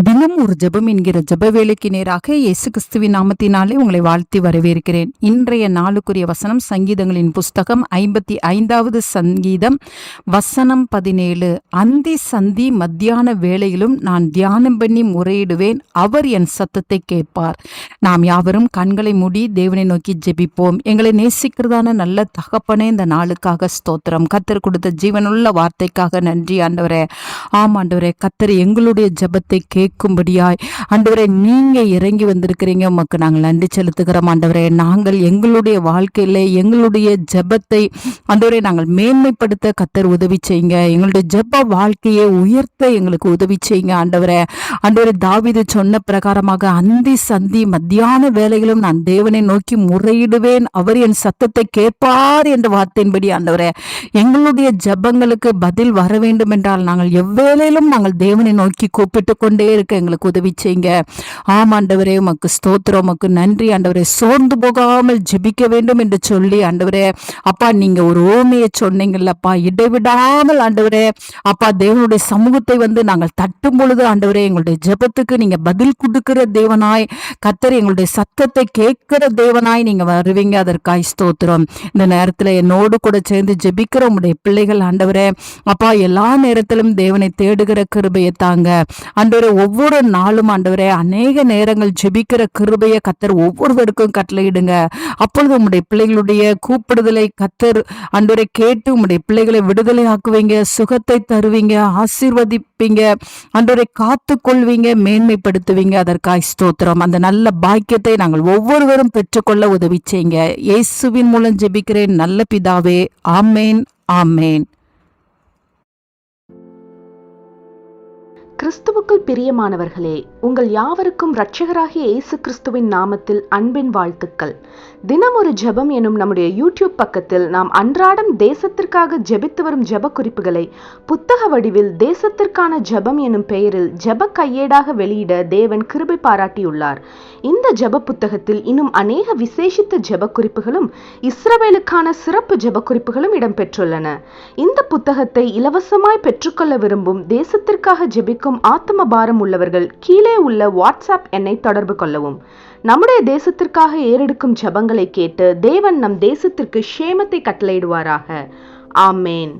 தினம் ஒரு ஜெபம் என்கிற ஜெப வேலைக்கு நேராக இயேசு கிறிஸ்துவின் நாமத்தினாலே உங்களை வாழ்த்தி வரவேற்கிறேன். இன்றைய நாளுக்குரிய வசனம் சங்கீதங்களின் புஸ்தகம் 55வது சங்கீதம் வசனம் 17. அந்தி சந்தி மத்தியான வேளையிலும் நான் தியானம் பண்ணி முறையிடுவேன், அவர் என் சத்தத்தை கேட்பார். நாம் யாவரும் கண்களை மூடி தேவனை நோக்கி ஜெபிப்போம். எங்களை நேசிக்கிறதான நல்ல தகப்பனே, இந்த நாளுக்காக ஸ்தோத்திரம். கர்த்தர் கொடுத்த ஜீவனுள்ள வார்த்தைக்காக நன்றி ஆண்டவரே. ஆமாண்டவரே, கர்த்தர் எங்களுடைய ஜெபத்தை கேட்கும்படியாய் ஆண்டவரே நீங்க இறங்கி வந்திருக்கிறீங்க. உமக்கு நாங்கள் நன்றி செலுத்துகிறோம் ஆண்டவரே. நாங்கள் எங்களுடைய வாழ்க்கையில எங்களுடைய ஜெபத்தை ஆண்டவரே நாங்கள் மேன்மைப்படுத்த கர்த்தர் உதவி செய்யுங்க. எங்களுடைய ஜெப வாழ்க்கையை உயர்த்த எங்களுக்கு உதவி செய்யுங்க ஆண்டவரே. ஆண்டவரே, தாவீது சொன்ன பிரகாரமாக அந்தி சந்தி மத்தியான வேளையிலும் நான் தேவனை நோக்கி முறையிடுவேன், அவர் என் சத்தத்தை கேட்பார் என்ற வார்த்தையின்படி ஆண்டவரே எங்களுடைய ஜெபங்களுக்கு பதில் வர வேண்டும் என்றால் நாங்கள் எவ்வேளையிலும் நாங்கள் தேவனை நோக்கி கூப்பிட்டு கொண்டே இருக்க எங்களுக்கு உதவி செய்யுங்க. ஆமாண்டவரே, உமக்கு ஸ்தோத்திரம், உமக்கு நன்றி ஆண்டவரே. சோர்ந்து போகாமல் ஜெபிக்க வேண்டும் என்று சொல்லி ஆண்டவரே அப்பா நீங்க ஒரு ஓமையை சொன்னீங்கல்லப்பா, இடைவிடாமல் ஆண்டவரே அப்பா தேவனுடைய சமூகத்தை நாங்கள் தட்டும் பொழுது ஆண்டவரே எங்களுடைய ஜெபத்துக்கு நீங்க பதில் கொடுக்கிற தேவனாய், கர்த்தர் எங்களுடைய சத்தத்தை கேட்கிற தேவனாய் நீங்க வருவீங்க. அதற்காய் ஸ்தோத்திரம். இந்த நேரத்துல என்னோடு கூட சேர்ந்து ஜெபிக்கிற உங்களுடைய பிள்ளைகள் ஆண்டவரே அப்பா எல்லா நேரத்திலும் தேவனை தேடுகிற கிருபையை தாங்க ஆண்டவரே. ஒவ்வொரு நாளும் ஆண்டவரே அநேக நேரங்கள் ஜெபிக்கிற கிருபையை கர்த்தர் ஒவ்வொருவருக்கும் கட்டளையிடுங்க. அப்பொழுது உம்முடைய பிள்ளைகளுடைய கூப்பிடுதலை கர்த்தர் ஆண்டவரே கேட்டு உம்முடைய பிள்ளைகளை விடுதலை ஆக்குவீங்க, சுகத்தை தருவீங்க, ஆசீர்வதிப்பீங்க ஆண்டவரை, காத்து கொள்வீங்க, மேன்மைப்படுத்துவீங்க. அதற்காய் ஸ்தோத்திரம். அந்த நல்ல பாக்கியத்தை நாங்கள் ஒவ்வொருவரும் பெற்றுக்கொள்ள உதவி செய்யுங்க. இயேசுவின் மூலம் ஜெபிக்கிறேன் நல்ல பிதாவே. ஆமேன், ஆமேன். கிறிஸ்துவுக்குள் பிரியமானவர்களே, உங்கள் யாவருக்கும் இரட்சகராகிய இயேசு கிறிஸ்துவின் நாமத்தில் அன்பின் வாழ்த்துக்கள். தினம் ஒரு ஜெபம் எனும் நம்முடைய யூடியூப் பக்கத்தில் நாம் அன்றாடம் தேசத்திற்காக ஜெபித்து வரும் ஜெப குறிப்புகளை புத்தக வடிவில் தேசத்திற்கான ஜெபம் எனும் பெயரில் ஜெப கையேடாக வெளியிட தேவன் கிருபை பாராட்டியுள்ளார். இந்த ஜெப புத்தகத்தில் இன்னும் அநேக விசேஷித்த ஜெப குறிப்புகளும் இஸ்ரவேலுக்கான சிறப்பு ஜெப குறிப்புகளும் இடம்பெற்றுள்ளன. இந்த புத்தகத்தை இலவசமாய் பெற்றுக்கொள்ள விரும்பும் தேசத்திற்காக ஜெபிக்கும் ஆத்ம பாரம் உள்ளவர்கள் கீழே உள்ள வாட்ஸ்அப் எண்ணை தொடர்பு கொள்ளவும். நம்முடைய தேசத்திற்காக ஏறெடுக்கும் ஜெபங்களை கேட்டு தேவன் நம் தேசத்திற்கு க்ஷேமத்தை கட்டளையிடுவாராக. ஆமேன்.